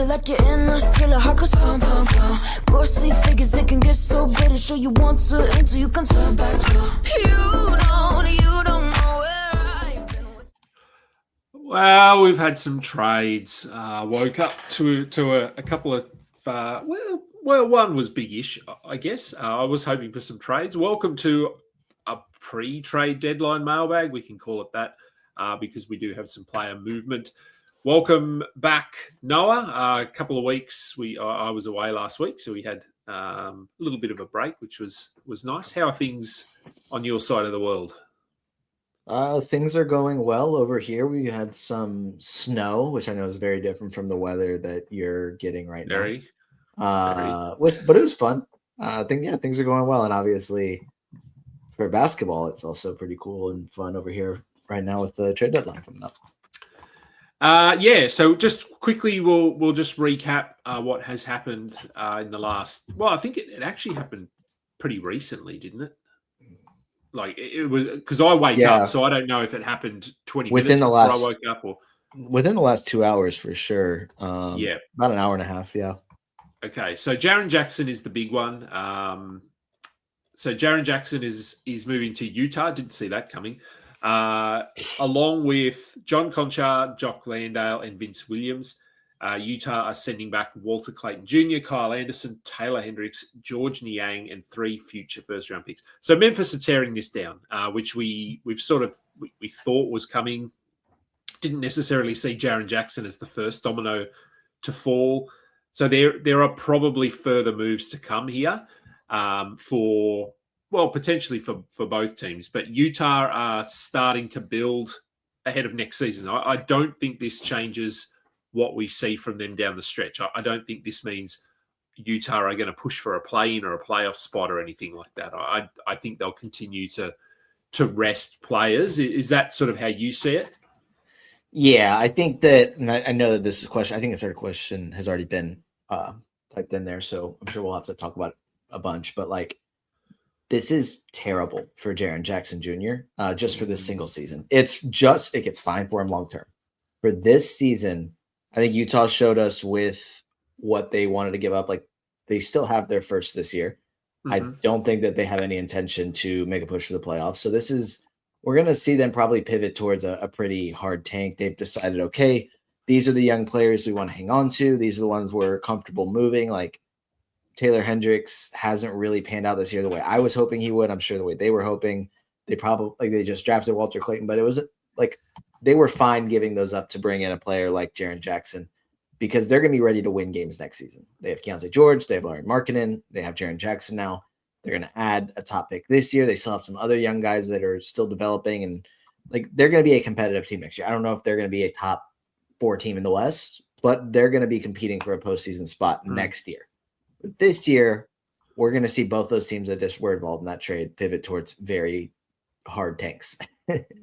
Like you're in a thriller, heart goes pum pum pum. Ghostly figures, they can get so bitter. Show you want to until you can turn back. You don't know where I've been. Well, we've had some trades. Woke up to a couple of well, one was big-ish, I guess. I was hoping for some trades. Welcome to a pre-trade deadline mailbag. We can call it that because we do have some player movement. Welcome back, Noah. A couple of weeks. I was away last week, so we had a little bit of a break, which was nice. How are things on your side of the world? Things are going well over here. We had some snow, which I know is very different from the weather that you're getting right now. Very. But it was fun. I think things are going well, and obviously for basketball, it's also pretty cool and fun over here right now with the trade deadline coming up. So just quickly, we'll just recap what has happened in the last. Well, I think it actually happened pretty recently, didn't it? Like it was because I wake up, so I don't know if it happened 20 minutes before I woke up or within the last 2 hours for sure. About an hour and a half. Yeah. Okay, so Jaren Jackson is the big one. So Jaren Jackson is moving to Utah. Didn't see that coming. Along with John Conchar, Jock Landale, and Vince Williams. Utah are sending back Walter Clayton Jr., Kyle Anderson, Taylor Hendricks, George Niang, and 3 future first-round picks. So Memphis are tearing this down, which we thought was coming. Didn't necessarily see Jaren Jackson as the first domino to fall. So there are probably further moves to come here potentially for both teams. But Utah are starting to build ahead of next season. I don't think this changes what we see from them down the stretch. I don't think this means Utah are going to push for a play-in or a playoff spot or anything like that. I think they'll continue to rest players. Is that sort of how you see it? Yeah, I think that, and I know that this is a question, I think this other question has already been typed in there, so I'm sure we'll have to talk about it a bunch, but like, this is terrible for Jaren Jackson Jr. Just for this single season. It gets fine for him long term. For this season, I think Utah showed us with what they wanted to give up. Like they still have their first this year. Mm-hmm. I don't think that they have any intention to make a push for the playoffs. So we're going to see them probably pivot towards a pretty hard tank. They've decided, okay, these are the young players we want to hang on to. These are the ones we're comfortable moving. Like Taylor Hendricks hasn't really panned out this year the way I was hoping he would. I'm sure the way they were hoping. They just drafted Walter Clayton, but it was like they were fine giving those up to bring in a player like Jaren Jackson because they're going to be ready to win games next season. They have Keontae George, they have Larry Markkinen, they have Jaren Jackson now. They're going to add a top pick this year. They still have some other young guys that are still developing, and like they're going to be a competitive team next year. I don't know if they're going to be a top 4 team in the West, but they're going to be competing for a postseason spot next year. This year, we're going to see both those teams that just were involved in that trade pivot towards very hard tanks.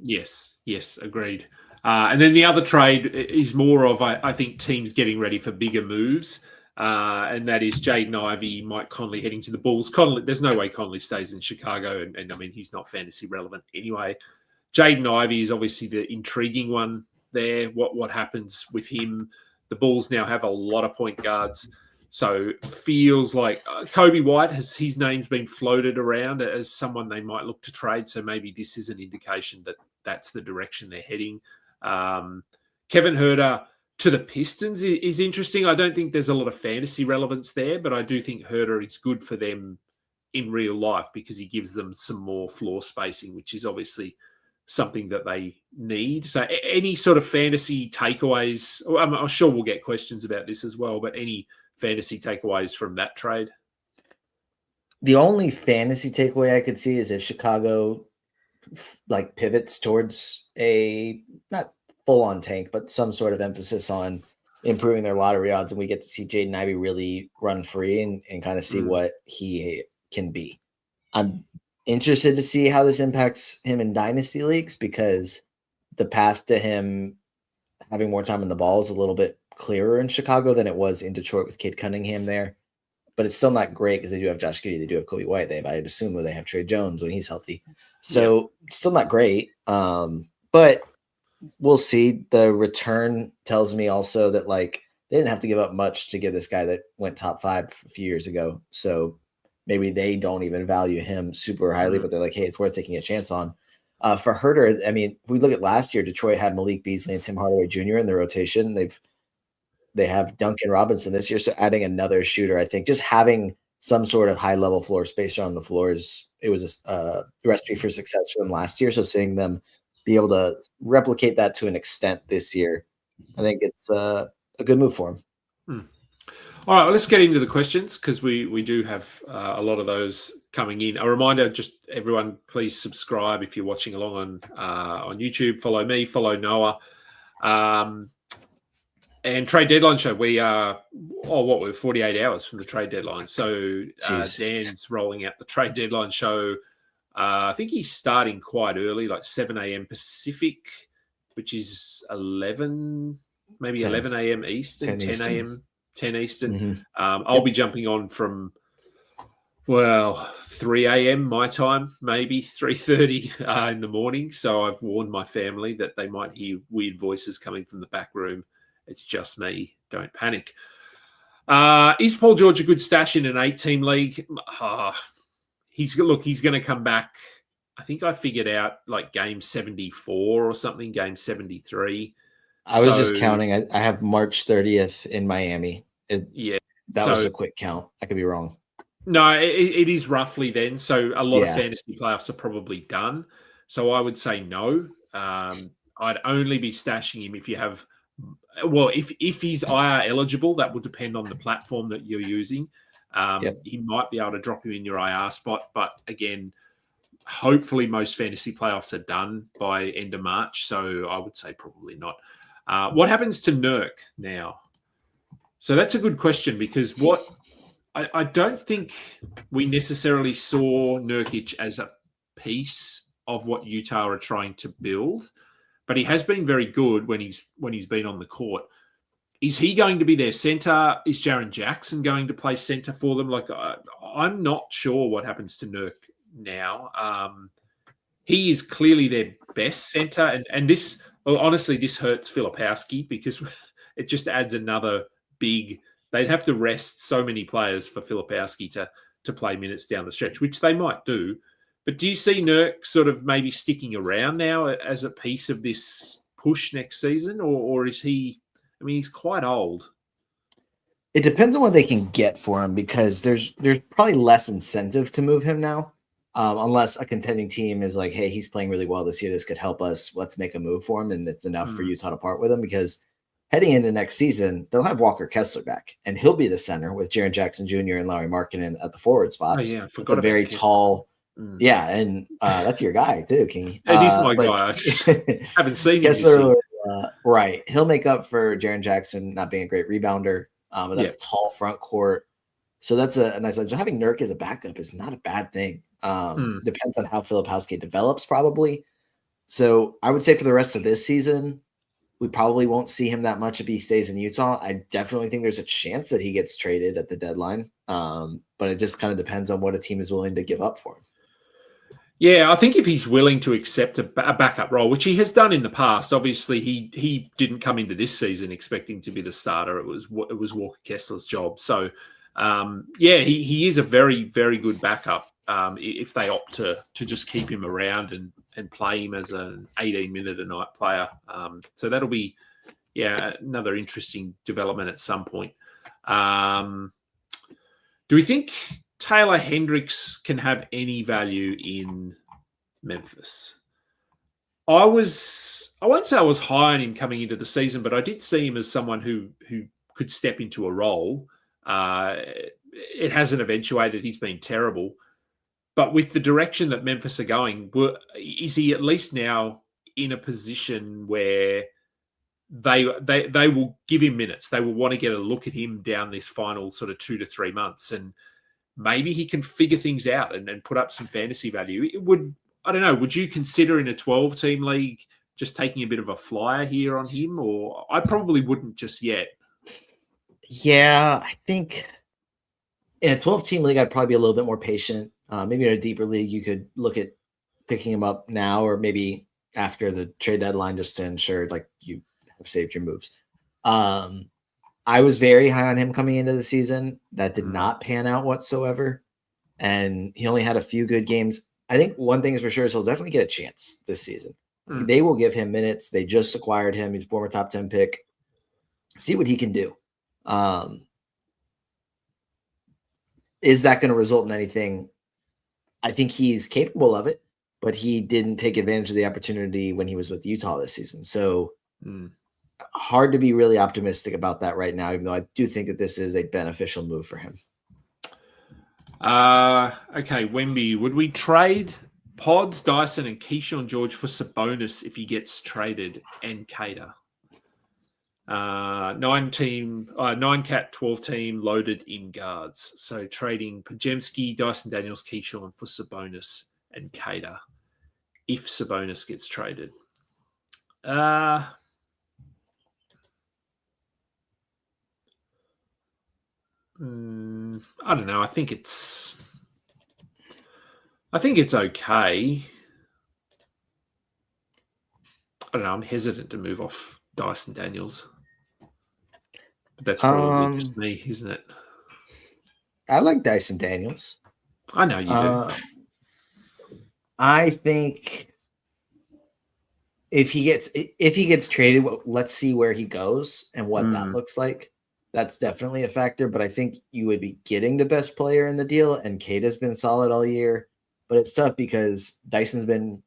Yes, agreed. And then the other trade is more of, I think, teams getting ready for bigger moves, and that is Jaden Ivey, Mike Conley heading to the Bulls. There's no way Conley stays in Chicago, and I mean, he's not fantasy relevant anyway. Jaden Ivey is obviously the intriguing one there. What happens with him? The Bulls now have a lot of point guards. So feels like Kobe White his name's been floated around as someone they might look to trade. So maybe this is an indication that that's the direction they're heading. Kevin Huerter to the Pistons is interesting. I don't think there's a lot of fantasy relevance there, but I do think Huerter is good for them in real life because he gives them some more floor spacing, which is obviously something that they need. So any sort of fantasy takeaways, I'm sure we'll get questions about this as well, but any fantasy takeaways from that trade? The only fantasy takeaway I could see is if Chicago like pivots towards a not full on tank, but some sort of emphasis on improving their lottery odds, and we get to see Jaden Ivey really run free and kind of see what he can be. I'm interested to see how this impacts him in dynasty leagues because the path to him having more time on the ball is a little bit clearer in Chicago than it was in Detroit with Cade Cunningham there. But it's still not great because they do have Josh Giddey, they do have Kobe White, I'd assume they have Trey Jones when he's healthy. So still not great. But we'll see. The return tells me also that like they didn't have to give up much to get this guy that went top 5 a few years ago. So maybe they don't even value him super highly, but they're like, hey, it's worth taking a chance on. For Huerter, I mean, if we look at last year, Detroit had Malik Beasley and Tim Hardaway Jr. in the rotation. They have Duncan Robinson this year, so adding another shooter, I think just having some sort of high-level floor spacer on the floor was a recipe for success for them last year. So seeing them be able to replicate that to an extent this year, I think it's a good move for them. All right, well, let's get into the questions because we do have a lot of those coming in. A reminder, just everyone, please subscribe if you're watching along on YouTube. Follow me, follow Noah. And trade deadline show, we are, we're 48 hours from the trade deadline. So Dan's rolling out the trade deadline show. I think he's starting quite early, like 7 a.m. Pacific, which is 11 a.m. Eastern, 10 a.m. 10 Eastern. I'll be jumping on from, 3 a.m. my time, maybe 3:30 in the morning. So I've warned my family that they might hear weird voices coming from the back room. It's just me. Don't panic. Is Paul George a good stash in an 8-team league? He's going to come back. I think I figured out like game 74 or something, game 73. I was just counting. I have March 30th in Miami. That was a quick count. I could be wrong. No, it is roughly then. So a lot of fantasy playoffs are probably done. So I would say no. I'd only be stashing him if you have. Well, if he's IR eligible, that will depend on the platform that you're using. He might be able to drop him in your IR spot, but again, hopefully most fantasy playoffs are done by end of March, so I would say probably not. What happens to Nurk now? So that's a good question because I don't think we necessarily saw Nurkic as a piece of what Utah are trying to build. But he has been very good when he's been on the court. Is he going to be their center? Is Jaren Jackson going to play center for them? Like, I'm not sure what happens to Nurk now. He is clearly their best center, and this honestly this hurts Filipowski because it just adds another big. They'd have to rest so many players for Filipowski to play minutes down the stretch, which they might do. But do you see Nurk sort of maybe sticking around now as a piece of this push next season? Or is he – I mean, he's quite old. It depends on what they can get for him because there's probably less incentive to move him now unless a contending team is like, hey, he's playing really well this year. This could help us. Let's make a move for him, and it's enough for Utah to part with him because heading into next season, they'll have Walker Kessler back, and he'll be the center with Jaren Jackson Jr. and Lauri Markkanen at the forward spots. It's a very tall – yeah, and that's your guy too, Kingy. It is my guy. I just haven't seen him. Right. He'll make up for Jaren Jackson not being a great rebounder, but that's a tall front court. So that's a nice. So having Nurk as a backup is not a bad thing. Depends on how Filipowski develops, probably. So I would say for the rest of this season, we probably won't see him that much if he stays in Utah. I definitely think there's a chance that he gets traded at the deadline, but it just kind of depends on what a team is willing to give up for him. Yeah, I think if he's willing to accept a backup role, which he has done in the past, obviously he didn't come into this season expecting to be the starter. It was Walker Kessler's job. So, he is a very, very good backup if they opt to just keep him around and play him as an 18-minute a night player. So that'll be, another interesting development at some point. Do we think Taylor Hendricks can have any value in Memphis? I won't say I was high on him coming into the season, but I did see him as someone who could step into a role. It hasn't eventuated. He's been terrible. But with the direction that Memphis are going, is he at least now in a position where they will give him minutes? They will want to get a look at him down this final sort of 2 to 3 months, and maybe he can figure things out and put up some fantasy value. I don't know, would you consider in a 12-team league just taking a bit of a flyer here on him? Or I probably wouldn't just yet. Yeah, I think in a 12-team league, I'd probably be a little bit more patient. Maybe in a deeper league, you could look at picking him up now or maybe after the trade deadline just to ensure like you have saved your moves. I was very high on him coming into the season. That did not pan out whatsoever. And he only had a few good games. I think one thing is for sure is he'll definitely get a chance this season. They will give him minutes. They just acquired him. He's a former top 10 pick. See what he can do. Is that going to result in anything? I think he's capable of it, but he didn't take advantage of the opportunity when he was with Utah this season. So hard to be really optimistic about that right now, even though I do think that this is a beneficial move for him. Okay, Wemby, would we trade Pods, Dyson, and Keyshawn George for Sabonis if he gets traded, and Cater? 9-cat, 12-team loaded in guards. So trading Pajemski, Dyson Daniels, Keyshawn for Sabonis and Cater if Sabonis gets traded. I don't know. I think it's okay. I don't know. I'm hesitant to move off Dyson Daniels. But that's probably just me, isn't it? I like Dyson Daniels. I know you do. I think if he gets traded, let's see where he goes and what that looks like. That's definitely a factor, but I think you would be getting the best player in the deal, and Kate has been solid all year. But it's tough because Dyson's been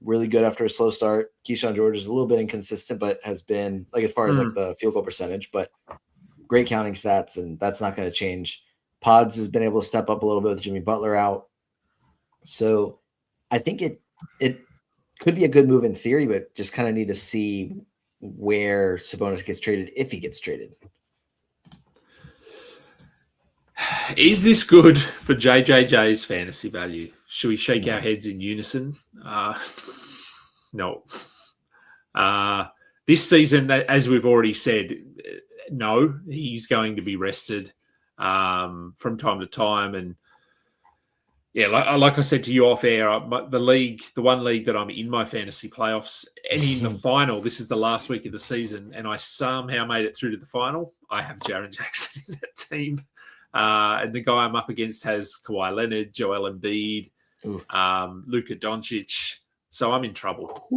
really good after a slow start. Keyshawn George is a little bit inconsistent, but has been like as far as like the field goal percentage, but great counting stats, and that's not going to change. Pods has been able to step up a little bit with Jimmy Butler out. So I think it could be a good move in theory, but just kind of need to see where Sabonis gets traded, if he gets traded. Is this good for JJJ's fantasy value? Should we shake our heads in unison? No. This season, as we've already said, no, he's going to be rested from time to time. And yeah, like I said to you off air, the one league that I'm in my fantasy playoffs and in the final, this is the last week of the season, and I somehow made it through to the final. I have Jaren Jackson in that team. And the guy I'm up against has Kawhi Leonard, Joel Embiid, Luka Doncic. So I'm in trouble.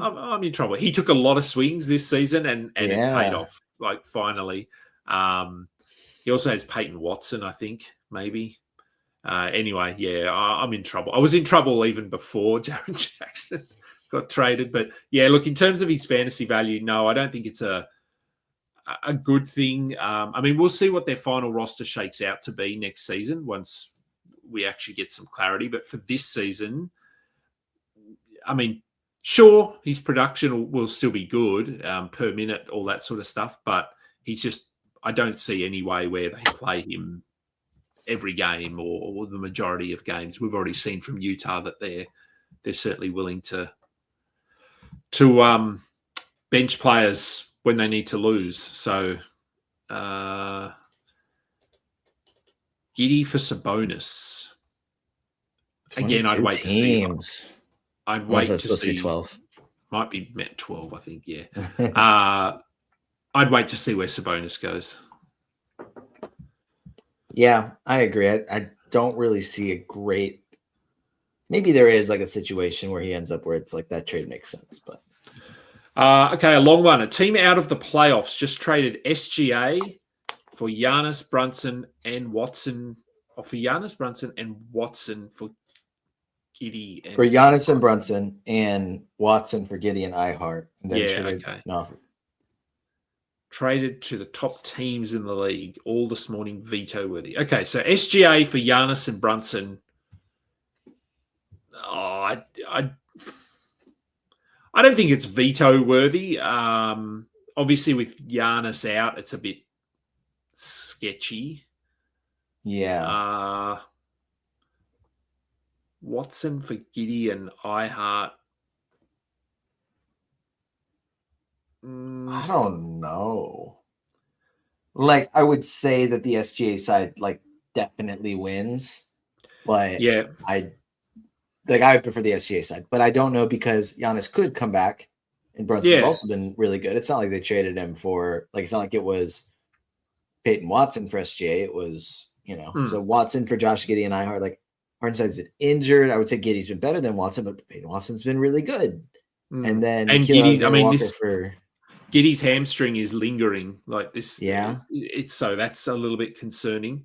I'm in trouble. He took a lot of swings this season and it paid off, like finally. He also has Peyton Watson, I think, maybe. Anyway, I'm in trouble. I was in trouble even before Jaren Jackson got traded. But yeah, look, in terms of his fantasy value, no, I don't think it's a good thing. I mean, we'll see what their final roster shakes out to be next season once we actually get some clarity. But for this season, I mean, sure, his production will still be good per minute, all that sort of stuff. But I don't see any way where they play him every game or the majority of games. We've already seen from Utah that they're certainly willing to bench players when they need to lose. So giddy for Sabonis. Again, I'd 22 wait to see. teams. I'd Unless wait that's to supposed see. to be 12. Might be met 12, I think. Yeah. I'd wait to see where Sabonis goes. Yeah, I agree. I don't really see a great. Maybe there is like a situation where he ends up where it's like that trade makes sense, but okay, a long one. A team out of the playoffs just traded SGA for Giannis, Brunson, and Watson. Or for Giannis, Brunson, and Watson for Giddy. And for Giannis and Brunson and Watson for Giddy and Ihart. And then okay. No. Traded to the top teams in the league all this morning, veto worthy. Okay, so SGA for Giannis and Brunson. Oh, I don't think it's veto worthy. Obviously, with Giannis out, it's a bit sketchy. Yeah. Watson for Giddy and Ihart. I don't know. Like, I would say that the SGA side like definitely wins, but yeah, I would prefer the SGA side, but I don't know because Giannis could come back, and Brunson's also been really good. It's not like they traded him for like it's not like it was Peyton Watson for SGA. It was so Watson for Josh Giddey and Ihart. Like Hartenstein's been injured. I would say Giddey's been better than Watson, but Peyton Watson's been really good. And then Giddey's, Giddey's hamstring is lingering like this. Yeah, it's so that's a little bit concerning.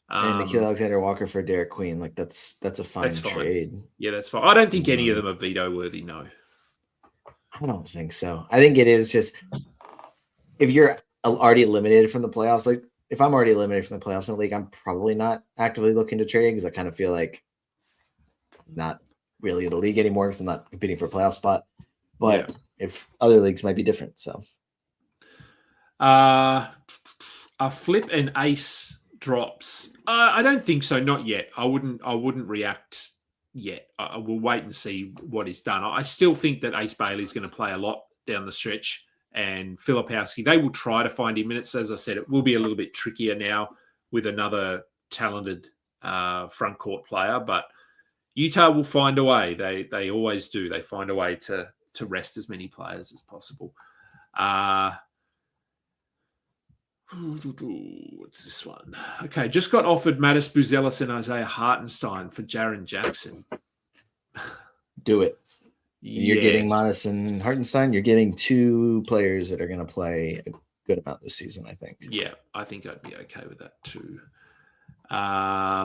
And Nickeil Alexander-Walker for Derek Queen, like that's a fine trade. Yeah, that's fine. I don't think any of them are veto worthy. No, I don't think so. I think it is just if you're already eliminated from the playoffs. Like if I'm already eliminated from the playoffs in the league, I'm probably not actively looking to trade because I kind of feel like I'm not really in the league anymore because I'm not competing for a playoff spot. But if other leagues might be different, so a flip and ace drops. I don't think so. Not yet. I wouldn't react yet. I will wait and see what is done. I still think that Ace Bailey is going to play a lot down the stretch, and Filipowski, they will try to find him minutes. As I said, it will be a little bit trickier now with another talented front court player, but Utah will find a way. They always do. They find a way to rest as many players as possible. What's this one? Okay, just got offered Mattis Buzelis and Isaiah Hartenstein for Jaren Jackson. Do it. You're getting Mattis and Hartenstein. You're getting two players that are going to play a good amount this season, I think. Yeah, I think I'd be okay with that too. Yeah,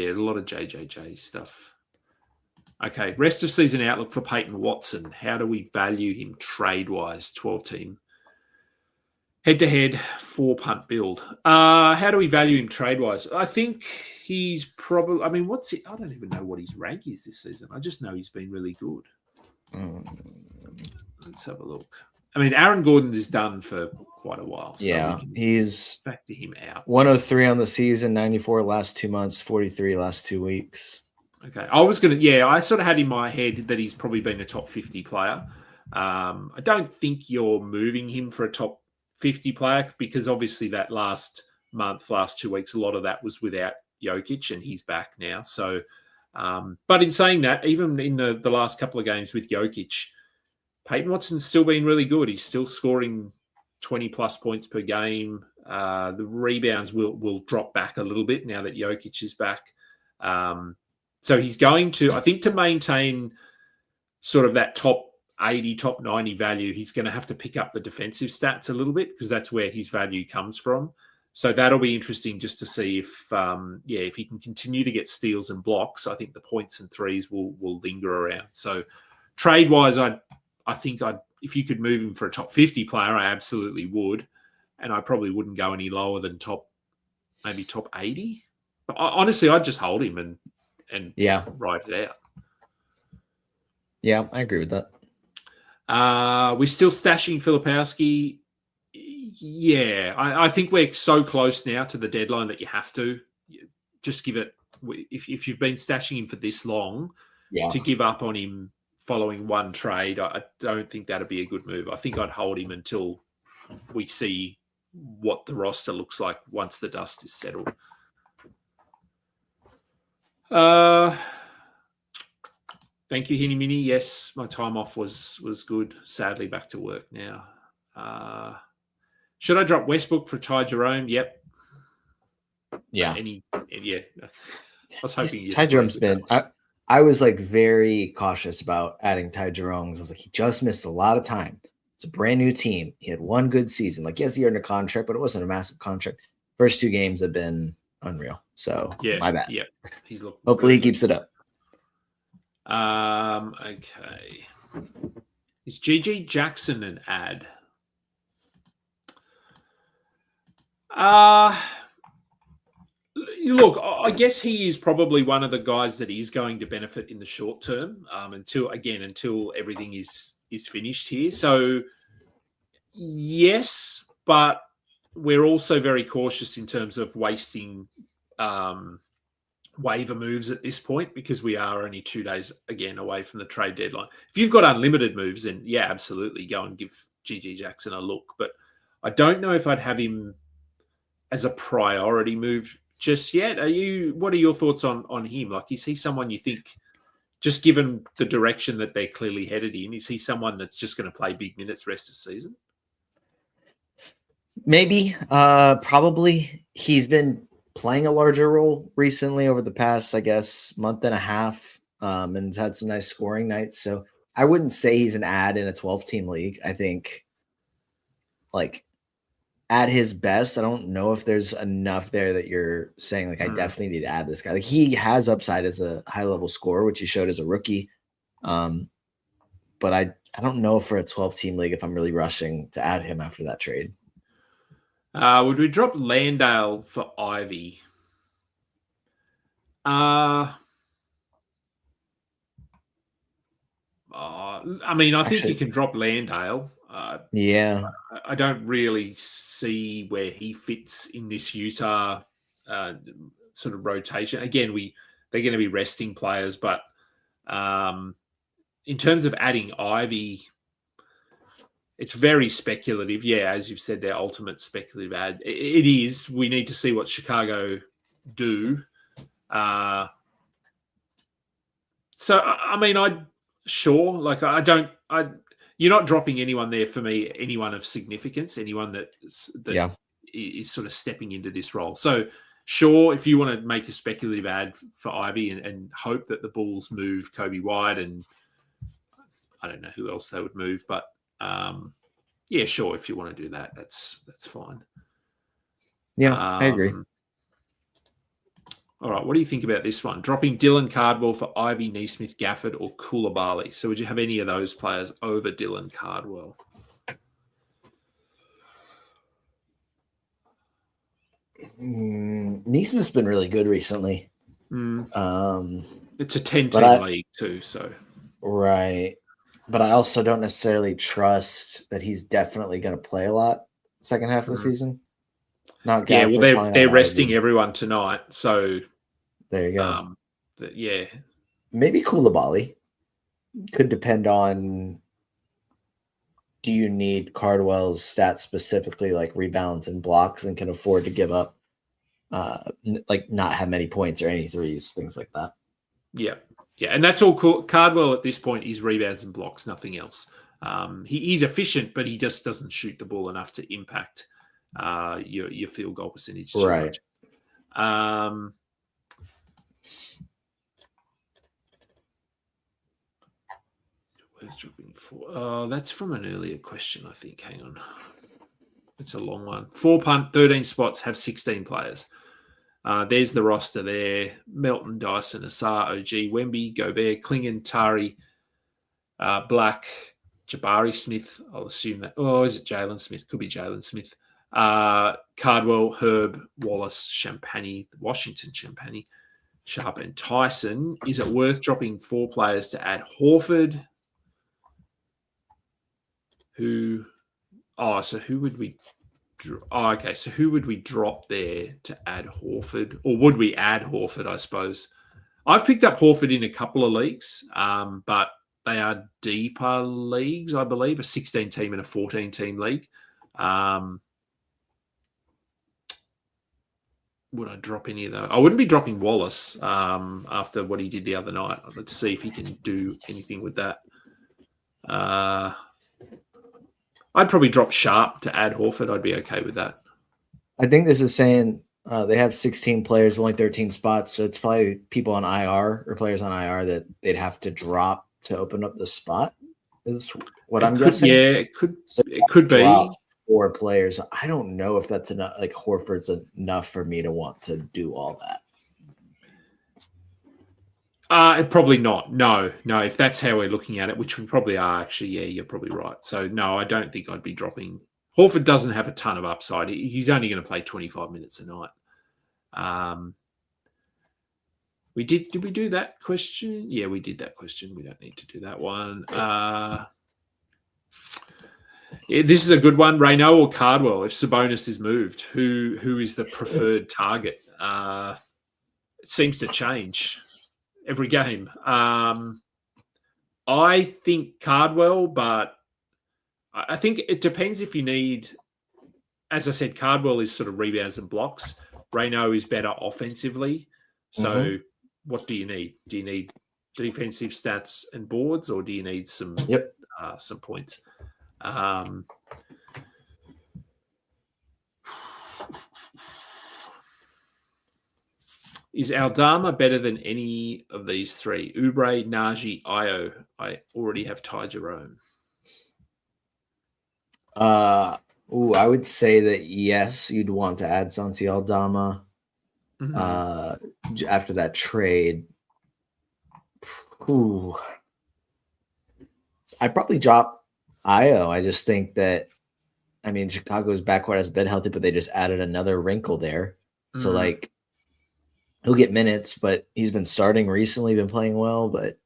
a lot of JJJ stuff. Okay, rest of season outlook for Peyton Watson. How do we value him trade-wise? 12-team. Head-to-head, 4-punt build. How do we value him trade-wise? I think he's probably... I mean, I don't even know what his rank is this season. I just know he's been really good. Let's have a look. I mean, Aaron Gordon is done for quite a while. So yeah, he's... factor him out. 103 on the season, 94 last 2 months, 43 last 2 weeks. Okay. I sort of had in my head that he's probably been a top 50 player. I don't think you're moving him for a top 50 player because obviously that last 2 weeks, a lot of that was without Jokic and he's back now. So, but in saying that, even in the last couple of games with Jokic, Peyton Watson's still been really good. He's still scoring 20 plus points per game. The rebounds will drop back a little bit now that Jokic is back. So he's going to, I think, to maintain sort of that top 80, top 90 value, he's going to have to pick up the defensive stats a little bit because that's where his value comes from. So that'll be interesting just to see if he can continue to get steals and blocks. I think the points and threes will linger around. So trade-wise, I think if you could move him for a top 50 player, I absolutely would. And I probably wouldn't go any lower than maybe top 80. But honestly, I'd just hold him and ride it out. Yeah, I agree with that. We're still stashing Filipowski. Yeah, I think we're so close now to the deadline that you have to just give it. If you've been stashing him for this long, to give up on him following one trade, I don't think that'd be a good move. I think I'd hold him until we see what the roster looks like once the dust is settled. Thank you, Hinny Mini. Yes, my time off was good. Sadly, back to work now. Should I drop Westbrook for Ty Jerome? Yep. Yeah. Yeah. I was hoping you'd Ty agree Jerome's with been. that. I was like very cautious about adding Ty Jerome. I was like, he just missed a lot of time. It's a brand new team. He had one good season. Like, yes, he earned a contract, but it wasn't a massive contract. First 2 games have been unreal. So my bad. Yeah. He's looking. Hopefully he keeps it up. Okay. Is Jaren Jackson an ad? Look, I guess he is probably one of the guys that is going to benefit in the short term until everything is finished here. So yes, but we're also very cautious in terms of wasting waiver moves at this point because we are only 2 days again away from the trade deadline. If you've got unlimited moves, then yeah, absolutely go and give Jaren Jackson a look. But I don't know if I'd have him as a priority move just yet. What are your thoughts on him? Like, is he someone you think, just given the direction that they're clearly headed in, is he someone that's just going to play big minutes rest of season? Maybe, probably. He's been playing a larger role recently over the past, I guess, month and a half, and has had some nice scoring nights. So I wouldn't say he's an ad in a 12-team league. I think, like, at his best, I don't know if there's enough there that you're saying, like, I definitely need to add this guy. Like, he has upside as a high-level scorer, which he showed as a rookie. But I don't know for a 12-team league if I'm really rushing to add him after that trade. Would we drop Landale for Ivy? I mean, I think you can drop Landale. Yeah. I don't really see where he fits in this Utah sort of rotation. Again, they're going to be resting players, but in terms of adding Ivy, it's very speculative. Yeah, as you've said, their ultimate speculative ad. It is. We need to see what Chicago do. So, I mean, you're not dropping anyone there for me, anyone of significance, anyone that is sort of stepping into this role. So, sure, if you want to make a speculative ad for Ivy and hope that the Bulls move Kobe White, and I don't know who else they would move, but yeah, sure, if you want to do that, that's fine. Yeah, I agree. All right, what do you think about this one? Dropping Dylan Cardwell for Ivy, Neesmith, Gafford, or Koulibaly. So would you have any of those players over Dylan Cardwell? Neesmith's been really good recently. It's a 10-team league too, so. Right. But I also don't necessarily trust that he's definitely going to play a lot second half of the season. Not Gafford, well, they're resting everyone tonight, so there you go. Yeah, maybe Koulibaly. Could depend on. Do you need Cardwell's stats specifically, like rebounds and blocks, and can afford to give up, like not have many points or any threes, things like that? Yeah, and that's all cool. Cardwell at this point is rebounds and blocks, nothing else. He's efficient, but he just doesn't shoot the ball enough to impact your field goal percentage too much. Where's dropping for? That's from an earlier question, I think. Hang on. It's a long one. 4 punt, 13 spots, have 16 players. There's the roster there. Melton, Dyson, Asar, OG, Wemby, Gobert, Klingon, Tari, Black, Jabari Smith. I'll assume that. Oh, is it Jalen Smith? Could be Jalen Smith. Cardwell, Herb, Wallace, Champagny, Washington, Champagny, Sharp, and Tyson. Is it worth dropping 4 players to add Horford? So who would we? Okay, so who would we drop there to add Horford, or would we add Horford? I suppose I've picked up Horford in a couple of leagues, but they are deeper leagues, I believe, a 16-team and a 14-team league. would I drop any of those? I wouldn't be dropping Wallace after what he did the other night. Let's see if he can do anything with that. I'd probably drop Sharp to add Horford. I'd be okay with that. I think this is saying they have 16 players, only 13 spots, so it's probably people on IR or players on IR that they'd have to drop to open up the spot. Is what I'm guessing. Yeah, it could be 4 players. I don't know if that's enough. Like Horford's enough for me to want to do all that. Probably not. No. If that's how we're looking at it, which we probably are, actually, yeah, you're probably right. So no, I don't think I'd be dropping. Horford doesn't have a ton of upside. He's only going to play 25 minutes a night. Did we do that question? Yeah, we did that question. We don't need to do that one. Yeah, this is a good one. Reynaud or Cardwell? If Sabonis is moved, who is the preferred target? It seems to change every game. I think Cardwell, but I think it depends if you need. As I said, Cardwell is sort of rebounds and blocks. Reynaud is better offensively. So what do you need? Do you need defensive stats and boards, or do you need some points? Is Aldama better than any of these three? Oubre, Najee, Io. I already have Ty Jerome. I would say that yes, you'd want to add Santi Aldama after that trade. I'd probably drop Io. I just think that, I mean, Chicago's backcourt has been healthy, but they just added another wrinkle there. So, like, he'll get minutes, but he's been starting recently, been playing well, but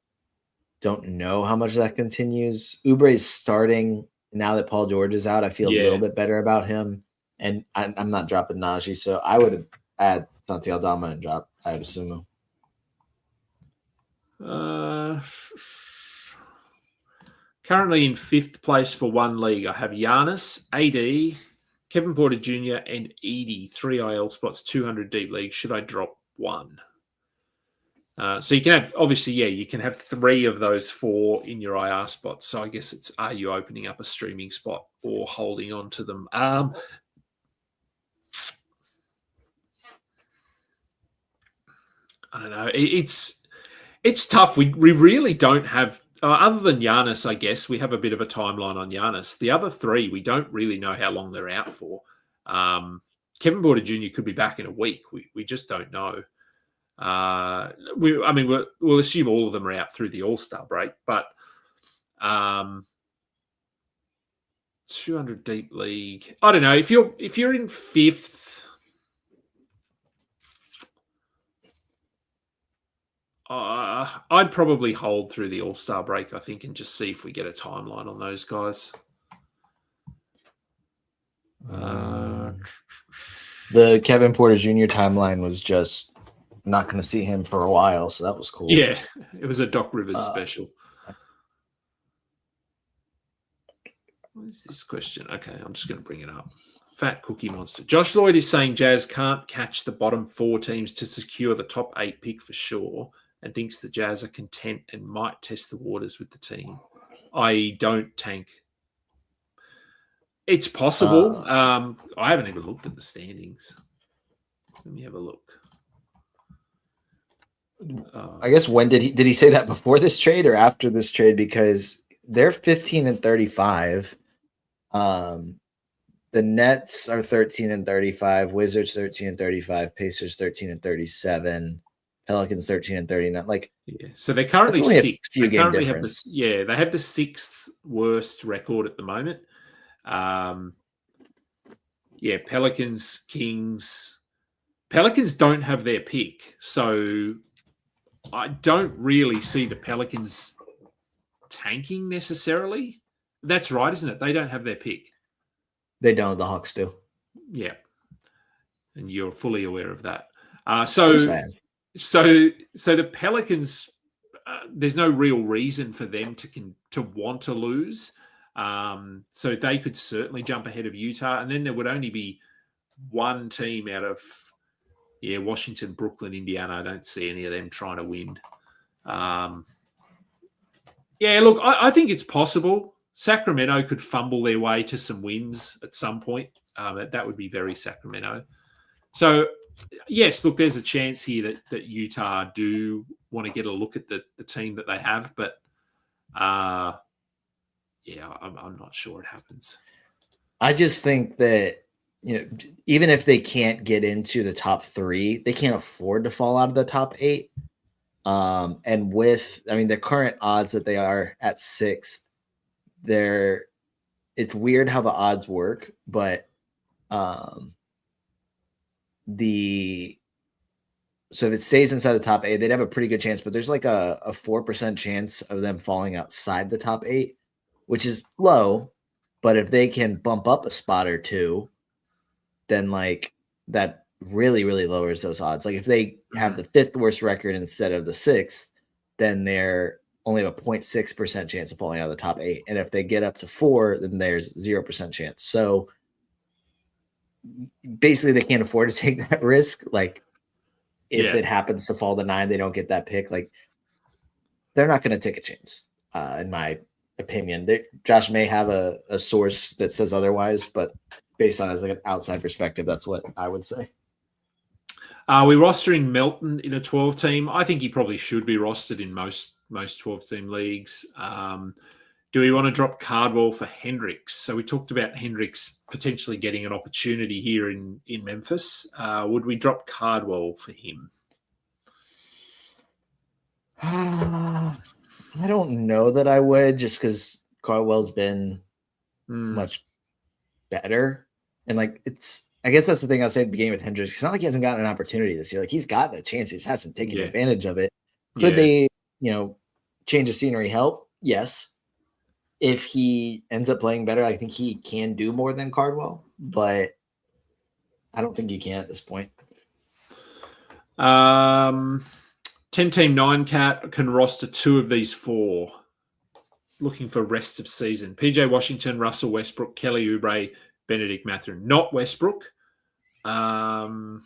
don't know how much that continues. Oubre's starting now that Paul George is out. I feel a little bit better about him, and I'm not dropping Najee, so I would add Santi Aldama and drop Sumu. Currently in 5th place for one league, I have Giannis, AD, Kevin Porter Jr., and Edie, 3 IL spots, 200 deep league. Should I drop one? So you can have, obviously, you can have 3 of those 4 in your IR spots. So I guess it's, are you opening up a streaming spot or holding on to them? I don't know. It's tough. We really don't have, other than Giannis, I guess, we have a bit of a timeline on Giannis. The other 3, we don't really know how long they're out for. Kevin Porter Jr. could be back in a week. We just don't know. We'll assume all of them are out through the All-Star break, but 200 deep league. I don't know. If you're in 5th, I'd probably hold through the All-Star break, I think, and just see if we get a timeline on those guys. The Kevin Porter Jr. timeline was just not going to see him for a while, so that was cool. Yeah, it was a Doc Rivers special. What is this question? Okay, I'm just going to bring it up. Fat Cookie Monster. Josh Lloyd is saying Jazz can't catch the bottom 4 teams to secure the top 8 pick for sure, and thinks the Jazz are content and might test the waters with the team. I don't tank. It's possible. I haven't even looked at the standings. Let me have a look. I guess when did he say that before this trade or after this trade? Because they're 15 and 35. The Nets are 13 and 35. Wizards 13 and 35. Pacers 13 and 37. Pelicans 13 and 39. So they're currently 6th. They currently have they have the 6th worst record at the moment. Pelicans, Kings. Pelicans don't have their pick, so I don't really see the Pelicans tanking necessarily. That's right, isn't it? They don't have their pick. They don't. The Hawks do. Yeah, and you're fully aware of that. So the Pelicans, there's no real reason for them to want to lose. So they could certainly jump ahead of Utah, and then there would only be one team out of, Yeah, Washington, Brooklyn, Indiana. I don't see any of them trying to win. Yeah, look, I think it's possible. Sacramento could fumble their way to some wins at some point. That would be very Sacramento. So, yes, look, there's a chance here that Utah do want to get a look at the team that they have, but yeah, I'm not sure it happens. I just think that, even if they can't get into the top 3, they can't afford to fall out of the top 8. And the current odds that they are at 6th, it's weird how the odds work, but so if it stays inside the top 8, they'd have a pretty good chance, but there's like a 4% chance of them falling outside the top 8, which is low. But if they can bump up a spot or 2, then like that really, really lowers those odds. Like if they have the 5th worst record instead of the 6th, then they're only have a 0.6% chance of falling out of the top 8. And if they get up to 4, then there's 0% chance. So basically they can't afford to take that risk. Like if it happens to fall to 9, they don't get that pick. Like they're not going to take a chance, in my opinion. Josh may have a source that says otherwise, but based on as like an outside perspective, that's what I would say. We're rostering Melton in a 12 team. I think he probably should be rostered in most 12 team leagues. Do we want to drop Cardwell for Hendricks? So we talked about Hendricks potentially getting an opportunity here in Memphis. Would we drop Cardwell for him? I don't know that I would, just because Cardwell's been much better. And like I guess that's the thing I was saying at the beginning with Hendricks. It's not like he hasn't gotten an opportunity this year. Like he's gotten a chance, he just hasn't taken advantage of it. Could they, change the scenery help? Yes. If he ends up playing better, I think he can do more than Cardwell, but I don't think you can at this point. 10-team 9-cat can roster 2 of these 4. Looking for rest of season. PJ Washington, Russell Westbrook, Kelly Oubre, Benedict Mathurin. Not Westbrook. I'd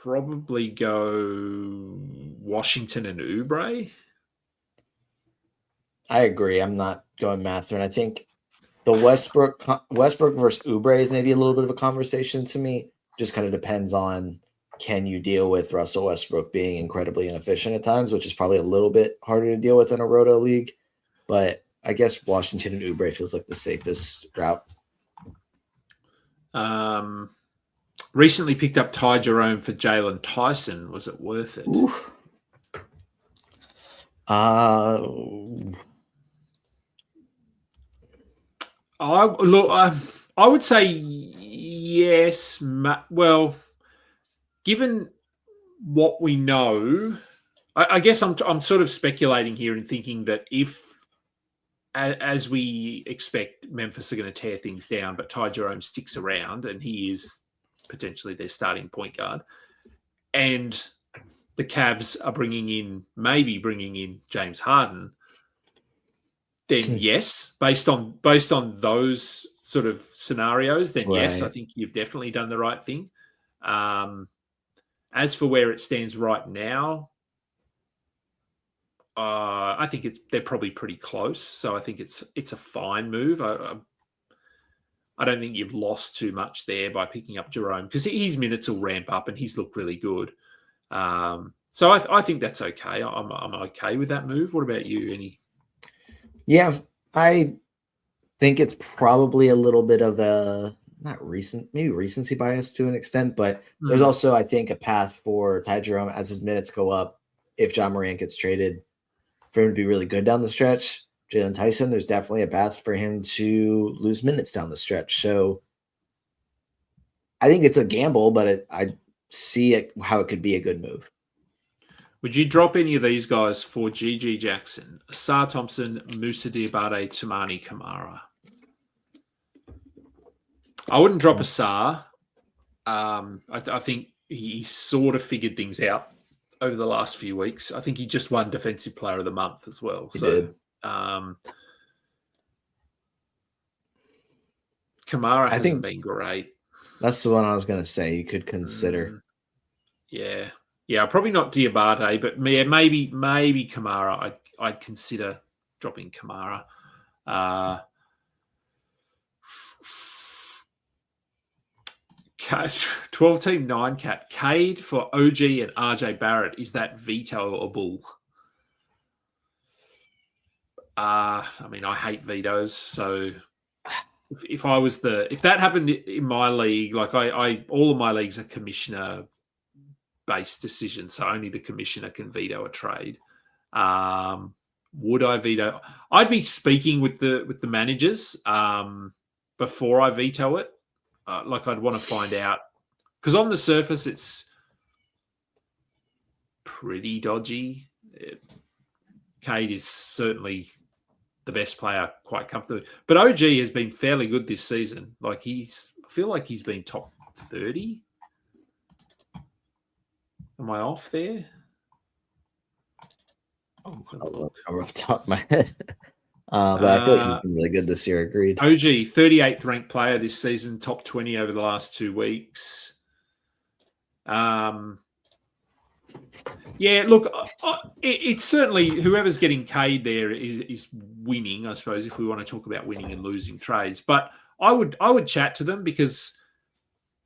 probably go Washington and Oubre. I agree. I'm not going Mathurin. I think the Westbrook versus Oubre is maybe a little bit of a conversation to me. Just kind of depends on, can you deal with Russell Westbrook being incredibly inefficient at times, which is probably a little bit harder to deal with in a roto league. But I guess Washington and Oubre feels like the safest route. Recently picked up Ty Jerome for Jalen Tyson. Was it worth it? Oof. I would say yes. Well, given what we know, I guess I'm sort of speculating here and thinking that if, as we expect, Memphis are going to tear things down, but Ty Jerome sticks around and he is potentially their starting point guard, and the Cavs are maybe bringing in James Harden, then yes, based on those sort of scenarios, then yes, I think you've definitely done the right thing. As for where it stands right now, I think they're probably pretty close. So I think it's a fine move. I don't think you've lost too much there by picking up Jerome, because his minutes will ramp up and he's looked really good. So I think that's okay. I'm okay with that move. What about you? Yeah, I think it's probably a little bit of maybe recency bias to an extent, but there's also, I think, a path for Ty Jerome as his minutes go up. If John Morant gets traded, for him to be really good down the stretch. Jalen Tyson, there's definitely a path for him to lose minutes down the stretch. So I think it's a gamble, but I see how it could be a good move. Would you drop any of these guys for GG Jackson, Asar Thompson, Musa Diabate, Tamani Kamara? I wouldn't drop Asar. I think he sort of figured things out over the last few weeks. I think he just won Defensive Player of the Month as well. He did. Kamara hasn't been great. That's the one I was going to say you could consider. Yeah, probably not Diabate, but maybe Kamara. I'd consider dropping Kamara. 12-team 9-cat. Cade for OG and RJ Barrett. Is that vetoable? I mean, I hate vetoes, so if that happened in my league, like I all of my leagues are commissioner based decisions, so only the commissioner can veto a trade. Would I veto? I'd be speaking with the managers before I veto it. Like I'd want to find out, because on the surface it's pretty dodgy. Cade is certainly the best player quite comfortably, but OG has been fairly good this season. Like I feel like he's been top 30. Am I off there? Off the top of my head. But I feel like he's been really good this year. Agreed. OG, 38th ranked player this season, top 20 over the last 2 weeks. Yeah, look, it's certainly whoever's getting Cade there is winning, I suppose, if we want to talk about winning and losing trades. But I would chat to them, because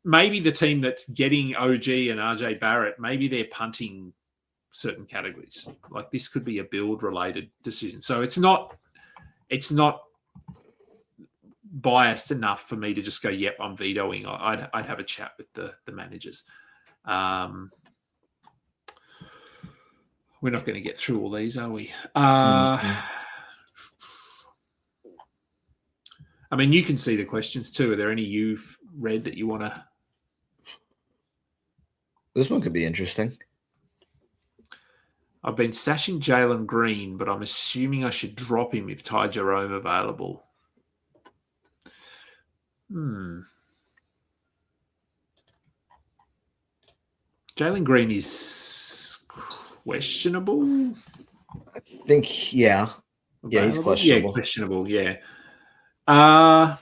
maybe the team that's getting OG and RJ Barrett, maybe they're punting certain categories. Like this could be a build related decision. So it's not biased enough for me to just go, yep, I'm vetoing. I'd have a chat with the managers. We're not going to get through all these, are we? I mean, you can see the questions too. Are there any you've read that you want to? This one could be interesting. I've been stashing Jalen Green, but I'm assuming I should drop him if Ty Jerome available. Jalen Green is questionable. I think, yeah. Yeah, he's questionable. Yeah, questionable, yeah. I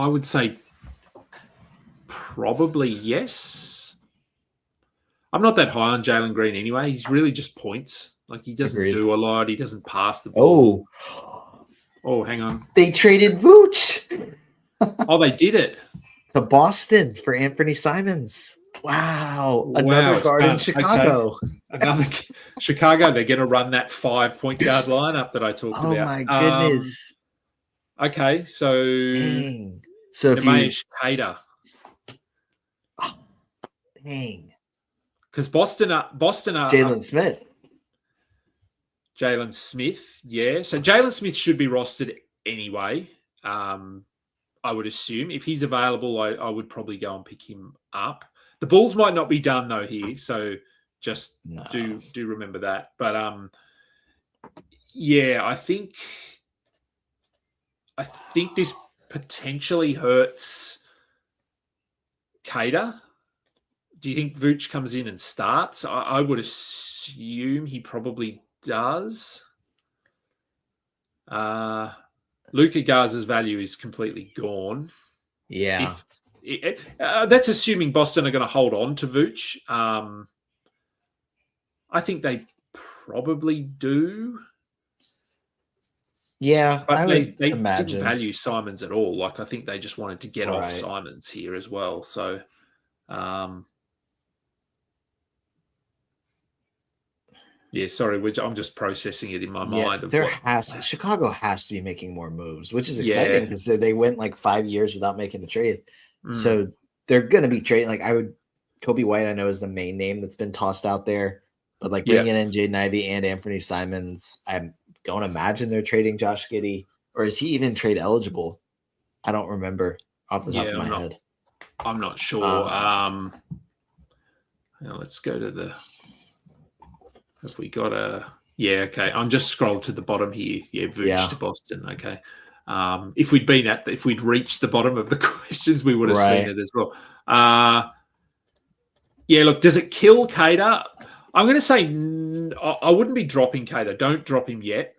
would say probably yes. I'm not that high on Jalen Green anyway. He's really just points. Like he doesn't do a lot. He doesn't pass the ball. Oh, hang on. They traded Vooch. Oh, they did it. To Boston for Anthony Simons. Wow. Another guard in Chicago. Okay. Another Chicago. They're going to run that 5-point guard lineup that I talked about. Oh, my goodness. Okay, so dang. So if Hader. Oh, dang. Because Boston are Jalen Smith. Jalen Smith, yeah. So Jalen Smith should be rostered anyway. I would assume if he's available, I would probably go and pick him up. The Bulls might not be done though here, so just do remember that. But yeah, I think this potentially hurts Cater. Do you think Vooch comes in and starts? I would assume he probably does. Luka Garza's value is completely gone. Yeah. That's assuming Boston are going to hold on to Vooch. I think they probably do. Yeah, but I would they imagine. didn't value Simons at all. Like I think they just wanted to get off Simons here as well. So, yeah, sorry, I'm just processing it in my mind. Chicago has to be making more moves, which is exciting because they went like 5 years without making a trade. So they're going to be trading. Like Kobe White, I know is the main name that's been tossed out there, but like bringing in Jaden Ivey and Anthony Simons, I don't imagine they're trading Josh Giddey, or is he even trade eligible? I don't remember off the top of my head. I'm not sure. Let's go to the. Have we got a? Yeah, okay. I'm just scrolled to the bottom here. Yeah, Vooch to Boston. Okay. If we'd reached the bottom of the questions, we would have seen it as well. Yeah, look, does it kill Cater? I'm going to say I wouldn't be dropping Cater. Don't drop him yet.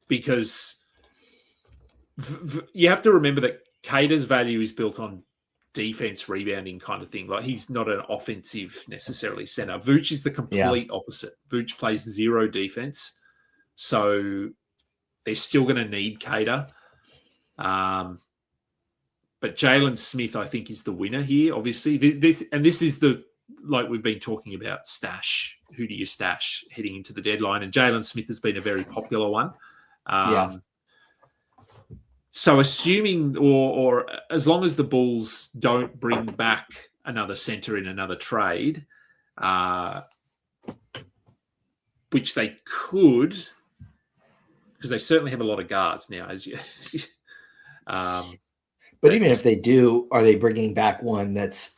because you have to remember that Cater's value is built on defense rebounding kind of thing. Like he's not an offensive necessarily center. Vooch is the complete opposite. Vooch plays zero defense. So they're still going to need Cater. But Jalen Smith, I think, is the winner here, obviously. This is the, like we've been talking about, stash. Who do you stash heading into the deadline? And Jalen Smith has been a very popular one. So assuming or as long as the Bulls don't bring back another center in another trade, which they could, because they certainly have a lot of guards now. But even if they do, are they bringing back one that's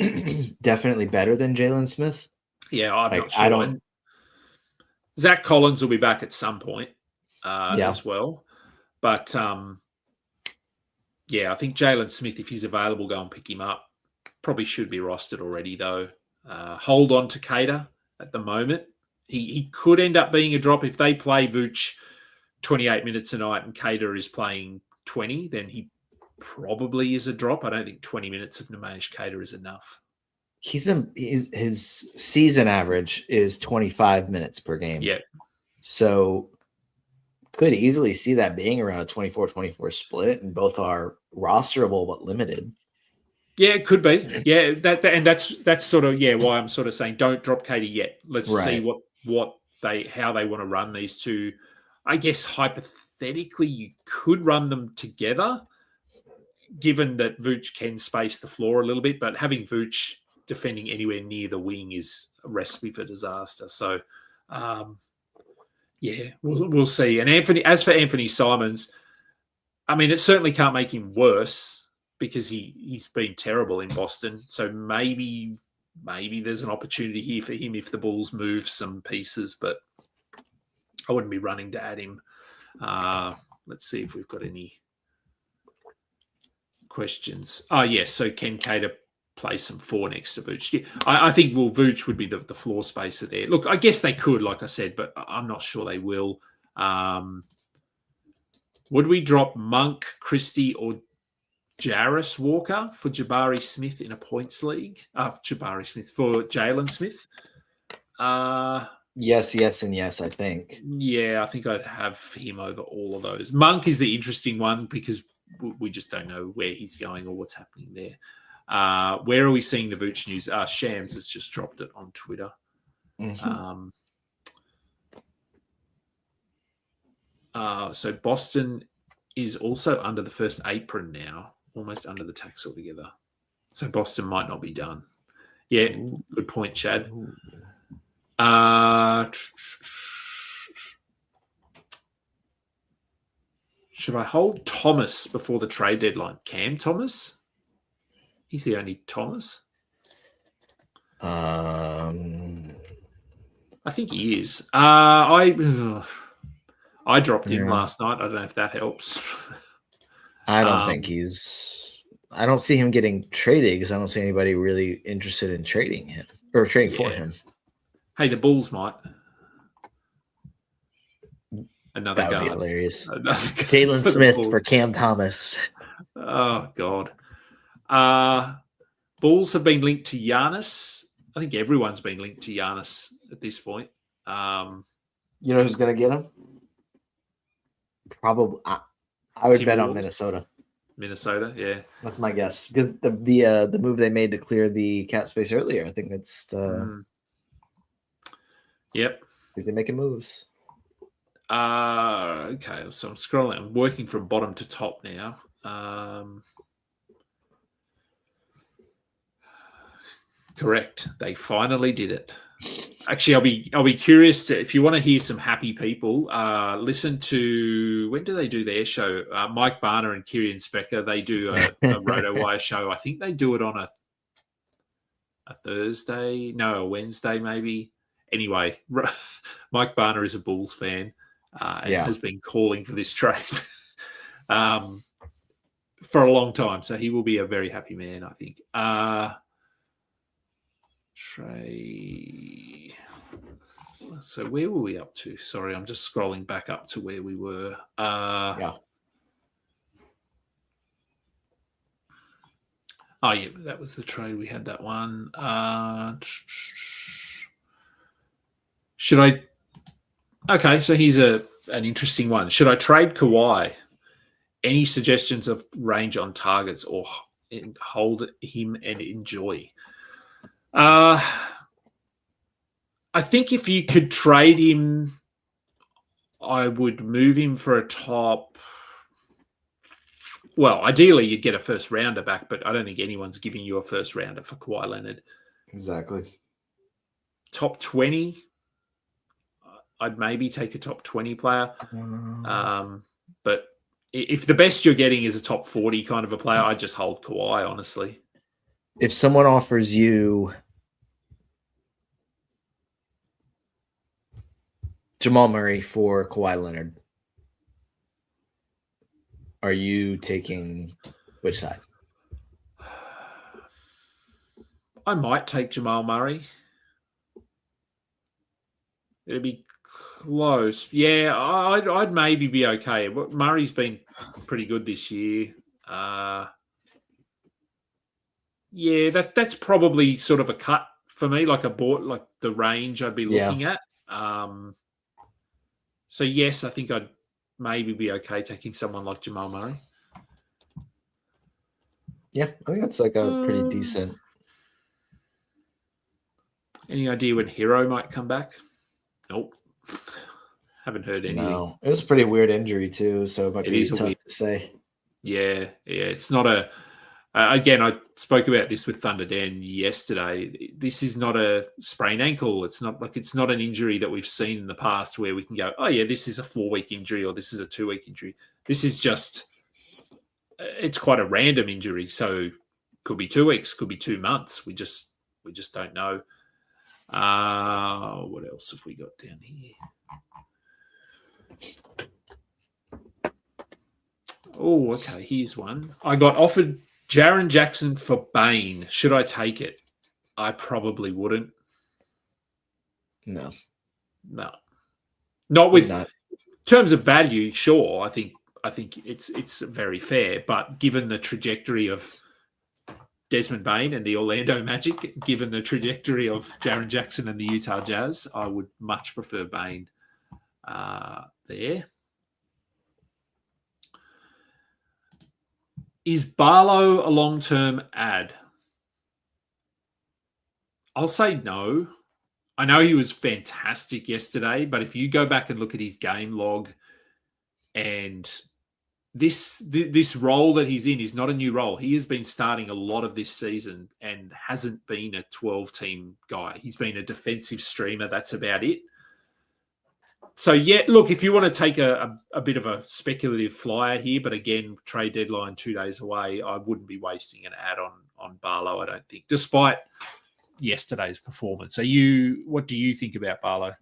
definitely better than Jalen Smith? Yeah, I'm not sure. I don't. Zach Collins will be back at some point as well. But I think Jalen Smith, if he's available, go and pick him up. Probably should be rostered already, though. Hold on to Cater at the moment. He could end up being a drop if they play Vooch 28 minutes a night and Cater is playing 20, then he probably is a drop. I don't think 20 minutes of Nemesh Cater is enough. His season average is 25 minutes per game. Yeah. So could easily see that being around a 24-24 split, and both are rosterable but limited. Yeah, it could be. Yeah, that's sort of why I'm sort of saying don't drop Cater yet. Let's see how they want to run these two. I guess hypothetically you could run them together, given that Vooch can space the floor a little bit, but having Vooch defending anywhere near the wing is a recipe for disaster. So, we'll see. And as for Anthony Simons, I mean, it certainly can't make him worse because he's been terrible in Boston. So maybe there's an opportunity here for him if the Bulls move some pieces, but I wouldn't be running to add him. Let's see if we've got any questions. Oh, yes. So can Cater play some 4 next to Vooch? Yeah, I think Vooch would be the floor spacer there. Look, I guess they could, like I said, but I'm not sure they will. Would we drop Monk, Christie, or Jarris Walker for Jabari Smith in a points league? For Jalen Smith? Yes, and yes, I think. Yeah, I think I'd have him over all of those. Monk is the interesting one because we just don't know where he's going or what's happening there. Where are we seeing the Vooch news? Shams has just dropped it on Twitter. Mm-hmm. So Boston is also under the first apron now, almost under the tax altogether. So Boston might not be done. Yeah, good point, Chad. Should I hold Thomas before the trade deadline? Cam Thomas? He's the only Thomas. I think he is. I dropped him last night. I don't know if that helps. I don't think I don't see him getting traded because I don't see anybody really interested in trading him or trading for him. Hey, the Bulls might. Another guard. That would be hilarious. Jalen Smith for Cam Thomas. Oh, God. Bulls have been linked to Giannis. I think everyone's been linked to Giannis at this point. You know who's going to get him? Probably. I would bet on Minnesota. Minnesota, yeah. That's my guess. Because the move they made to clear the cap space earlier, I think it's Yep. I think they're making moves. Okay, so I'm scrolling. I'm working from bottom to top now. Correct. They finally did it. Actually, I'll be curious if you want to hear some happy people. Listen to, when do they do their show? Mike Barner and Kirian Specker. They do a RotoWire show. I think they do it on a Thursday, a Wednesday maybe. Anyway, Mike Barner is a Bulls fan and has been calling for this trade for a long time. So he will be a very happy man, I think. Trade. So where were we up to? Sorry, I'm just scrolling back up to where we were. Yeah. Oh, yeah, that was the trade. We had that one. Should I? Okay, so here's an interesting one. Should I trade Kawhi? Any suggestions of range on targets or hold him and enjoy? I think if you could trade him, I would move him for a top. Well, ideally, you'd get a first rounder back, but I don't think anyone's giving you a first rounder for Kawhi Leonard. Exactly. Top 20, I'd maybe take a top 20 player. But if the best you're getting is a top 40 kind of a player, I'd just hold Kawhi, honestly. If someone offers you Jamal Murray for Kawhi Leonard, are you taking which side? I might take Jamal Murray. It'd be close. Yeah, I'd maybe be okay. Murray's been pretty good this year. Yeah, that's probably sort of a cut for me, like the range I'd be looking at. So yes, I think I'd maybe be okay taking someone like Jamal Murray. Yeah, I think that's like a pretty decent. Any idea when Hero might come back? Nope. Haven't heard anything. No, it was a pretty weird injury too, so it might be tough to say. Yeah. It's not a. Again, I spoke about this with Thunder Dan yesterday. This is not a sprained ankle. It's not an injury that we've seen in the past where we can go, oh yeah, this is a 4-week injury or this is a 2-week injury. This is just, it's quite a random injury. So could be 2 weeks, could be 2 months. We just don't know. What else have we got down here? Oh, okay. Here's one. I got offered Jaren Jackson for Bane. Should I take it? I probably wouldn't. No. Not with terms of value. Sure, I think it's very fair. But given the trajectory of Desmond Bane and the Orlando Magic, given the trajectory of Jaren Jackson and the Utah Jazz, I would much prefer Bane there. Is Barlow a long-term ad? I'll say no. I know he was fantastic yesterday, but if you go back and look at his game log and this role that he's in is not a new role. He has been starting a lot of this season and hasn't been a 12-team guy. He's been a defensive streamer. That's about it. So, yeah, look, if you want to take a bit of a speculative flyer here, but again, trade deadline 2 days away, I wouldn't be wasting an ad on Barlow, I don't think, despite yesterday's performance. What do you think about Barlow?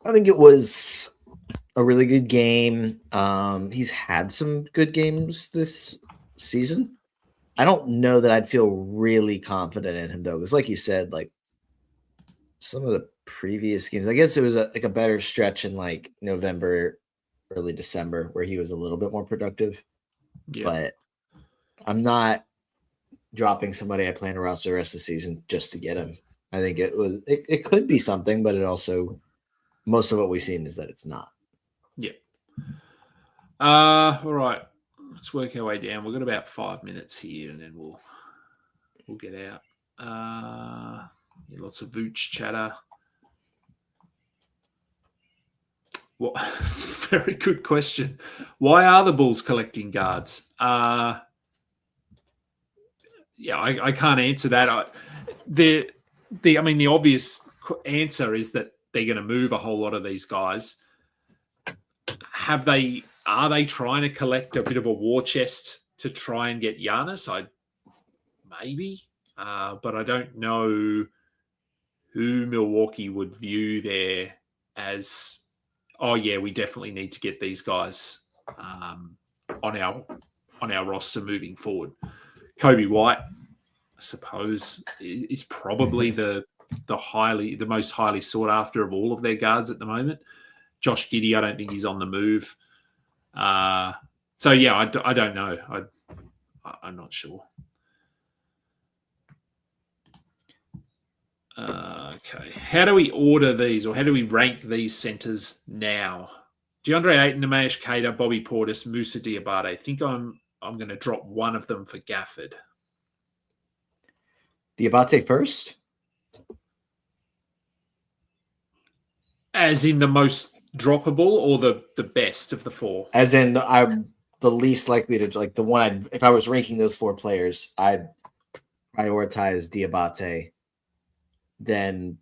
I think it was a really good game. He's had some good games this season. I don't know that I'd feel really confident in him, though, because like you said, like some of the previous games, I guess it was a better stretch in like November, early December, where he was a little bit more productive. Yeah. But I'm not dropping somebody I plan to roster the rest of the season just to get him. I think it could be something, but it also, most of what we've seen is that it's not. Yeah. All right. Let's work our way down. We've got about 5 minutes here, and then we'll get out. Lots of Vooch chatter. Well, very good question. Why are the Bulls collecting guards? I can't answer that. The obvious answer is that they're going to move a whole lot of these guys. Are they trying to collect a bit of a war chest to try and get Giannis? Maybe, but I don't know who Milwaukee would view there as, oh yeah, we definitely need to get these guys on our roster moving forward. Kobe White, I suppose, is probably the the most highly sought after of all of their guards at the moment. Josh Giddey, I don't think he's on the move. So yeah, I don't know. I'm not sure. Okay, how do we order these, or how do we rank these centres now? DeAndre Ayton, Nemesh Keita, Bobby Portis, Musa Diabate. I think I'm going to drop one of them for Gafford. Diabate first? As in the most droppable, or the best of the four? As in, I'm the least likely to, like, the one if I was ranking those four players, I'd prioritize Diabate. Then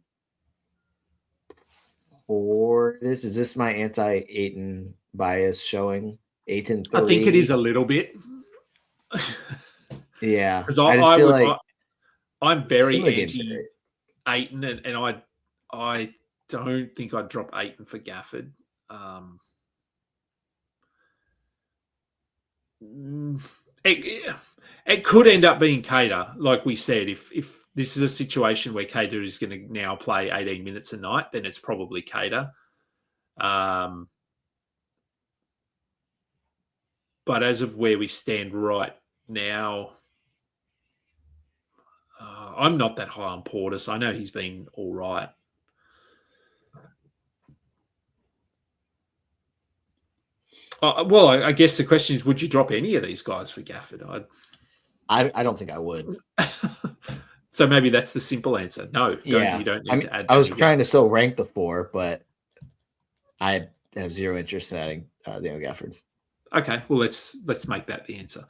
Portis. Is this my anti-Ayton bias showing? Ayton 3? I think it is a little bit. Yeah. Because I'm very anti Ayton, and I don't think I'd drop Ayton for Gafford. It could end up being Keita, like we said. If this is a situation where Keita is going to now play 18 minutes a night, then it's probably Keita. But as of where we stand right now, I'm not that high on Portis. I know he's been all right. Well, I guess the question is, would you drop any of these guys for Gafford? I don't think I would. So maybe that's the simple answer. No, yeah. You don't need to add that. I was trying to still rank the four, but I have zero interest in adding Daniel Gafford. Okay, well, let's make that the answer.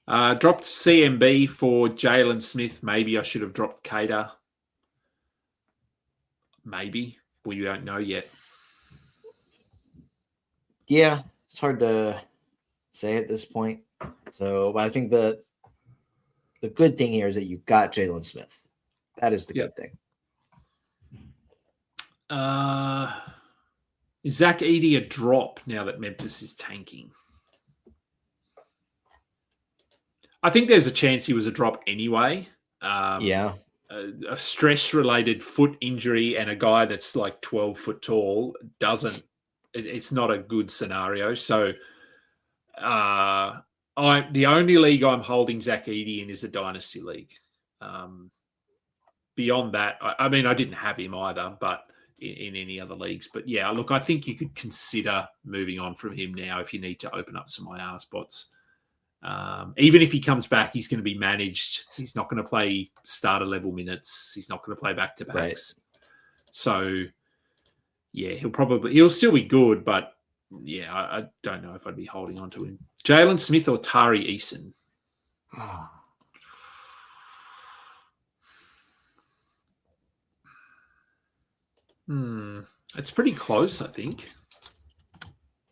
Dropped CMB for Jalen Smith. Maybe I should have dropped Keita. Maybe. We don't know yet. Yeah, it's hard to say at this point. So, but I think the good thing here is that you got Jalen Smith. That is the good thing. Is Zach Edey a drop now that Memphis is tanking? I think there's a chance he was a drop anyway. A stress-related foot injury and a guy that's like 12 foot tall it's not a good scenario. So the only league I'm holding Zach Edey in is a dynasty league. Beyond that, I mean, I didn't have him either, but in any other leagues. But yeah, look, I think you could consider moving on from him now if you need to open up some IR spots. Even if he comes back, he's going to be managed. He's not going to play starter level minutes. He's not going to play back-to-backs. Right. So, yeah, he'll still be good, but yeah, I don't know if I'd be holding on to him. Jalen Smith or Tari Eason? It's pretty close, I think.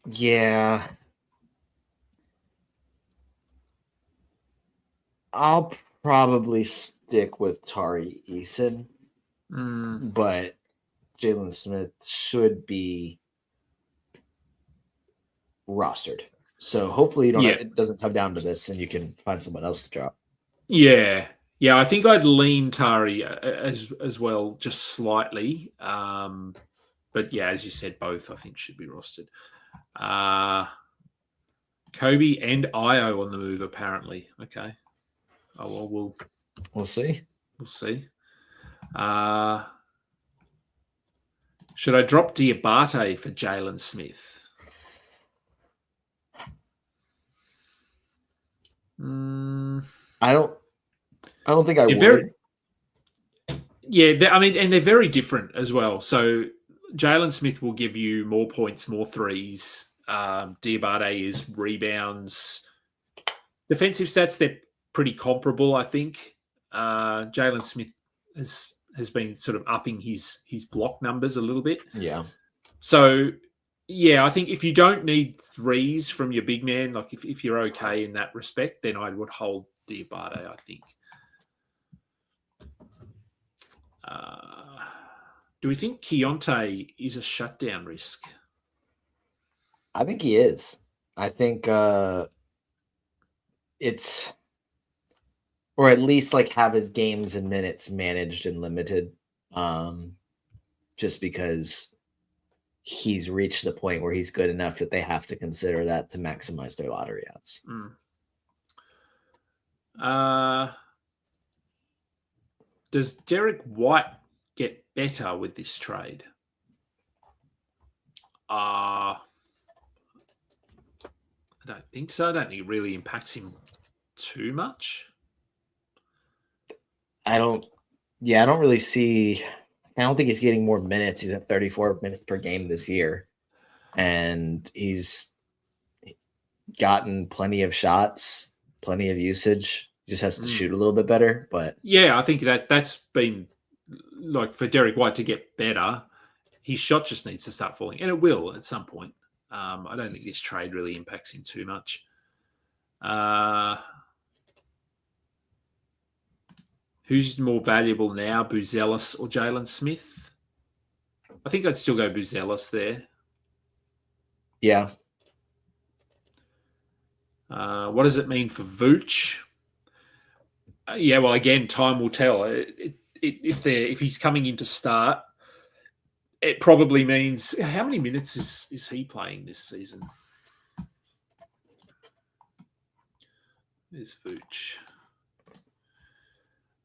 Yeah. I'll probably stick with Tari Eason, but Jalen Smith should be rostered. So hopefully it doesn't come down to this and you can find someone else to drop. Yeah. Yeah, I think I'd lean Tari as well, just slightly. But yeah, as you said, both I think should be rostered. Kobe and Io on the move, apparently. Okay. Oh, well, we'll see. We'll see. Should I drop Diabate for Jalen Smith? I don't think I would. And they're very different as well. So Jalen Smith will give you more points, more threes. Diabate is rebounds. Defensive stats, they're pretty comparable, I think. Jalen Smith has been sort of upping his block numbers a little bit. Yeah. So, yeah, I think if you don't need threes from your big man, like if you're okay in that respect, then I would hold Diabate, I think. Do we think Keontae is a shutdown risk? I think he is. I think it's, or at least like have his games and minutes managed and limited, just because he's reached the point where he's good enough that they have to consider that to maximize their lottery odds. Does Derek White get better with this trade? I don't think so. I don't think it really impacts him too much. I don't really see. I don't think he's getting more minutes. He's at 34 minutes per game this year, and he's gotten plenty of shots, plenty of usage. He just has to shoot a little bit better. But yeah, I think that's been like for Derek White to get better. His shot just needs to start falling, and it will at some point. I don't think this trade really impacts him too much. Who's more valuable now, Buzelis or Jalen Smith? I think I'd still go Buzelis there. Yeah. What does it mean for Vooch? Yeah, well, again, time will tell. If he's coming in to start, it probably means how many minutes is he playing this season? There's Vooch.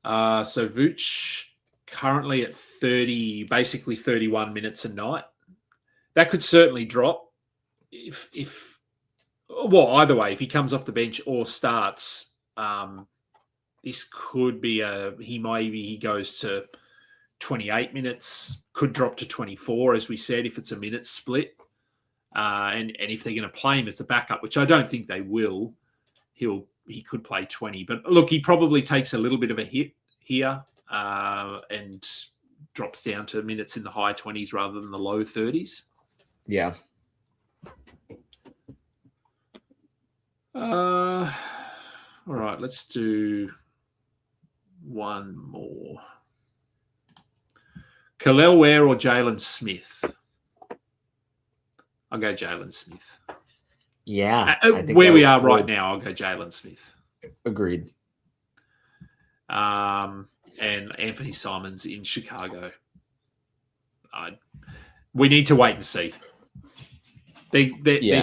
So Vooch currently at 30, basically 31 minutes a night. That could certainly drop if either way, if he comes off the bench or starts, this could be he goes to 28 minutes, could drop to 24, as we said, if it's a minute split. And if they're going to play him as a backup, which I don't think they will, he could play 20. But look, he probably takes a little bit of a hit here and drops down to minutes in the high 20s rather than the low 30s. Yeah. All right, let's do one more. Khalil Ware or Jalen Smith? I'll go Jalen Smith. Yeah. Where we are right now, I'll go Jalen Smith. Agreed. And Anthony Simons in Chicago. We need to wait and see. They're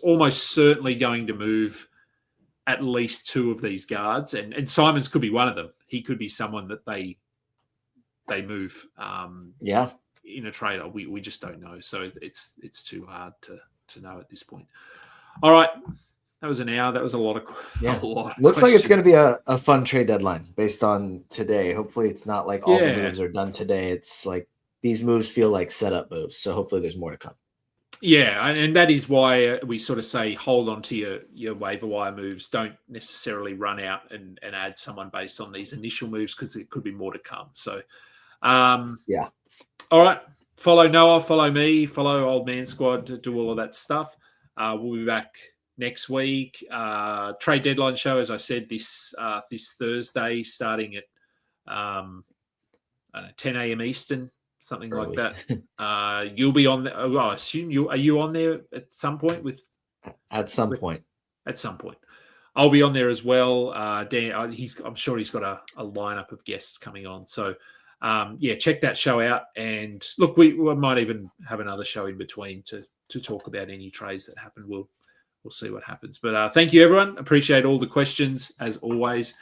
almost certainly going to move at least two of these guards, and Simons could be one of them. He could be someone that they move. In a trade. We just don't know. So it's too hard to know at this point. All right. That was an hour. That was a lot of Looks like it's going to be a fun trade deadline based on today. Hopefully it's not like all the moves are done today. It's like these moves feel like setup moves. So hopefully there's more to come. Yeah, and that is why we sort of say hold on to your waiver wire moves. Don't necessarily run out and add someone based on these initial moves because there could be more to come. So, yeah. All right. Follow Noah, follow me, follow Old Man Squad to do all of that stuff. We'll be back next week. Trade deadline show, as I said, this Thursday, starting at 10 a.m. Eastern, something Early. like that. You'll be on there. I assume are you on there at some point with? At some point. At some point. I'll be on there as well. Dan, I'm sure he's got a lineup of guests coming on. So, check that show out. And look, we might even have another show in between to talk about any trades that happen. We'll see what happens. But thank you, everyone. Appreciate all the questions, as always.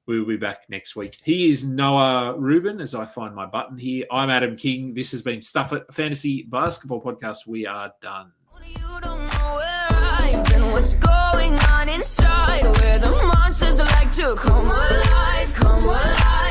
We will be back next week. He is Noah Rubin, as I find my button here. I'm Adam King. This has been Stuff It Fantasy Basketball Podcast. We are done. You don't know where I've been, what's going on inside, where the monsters like to come alive, come alive.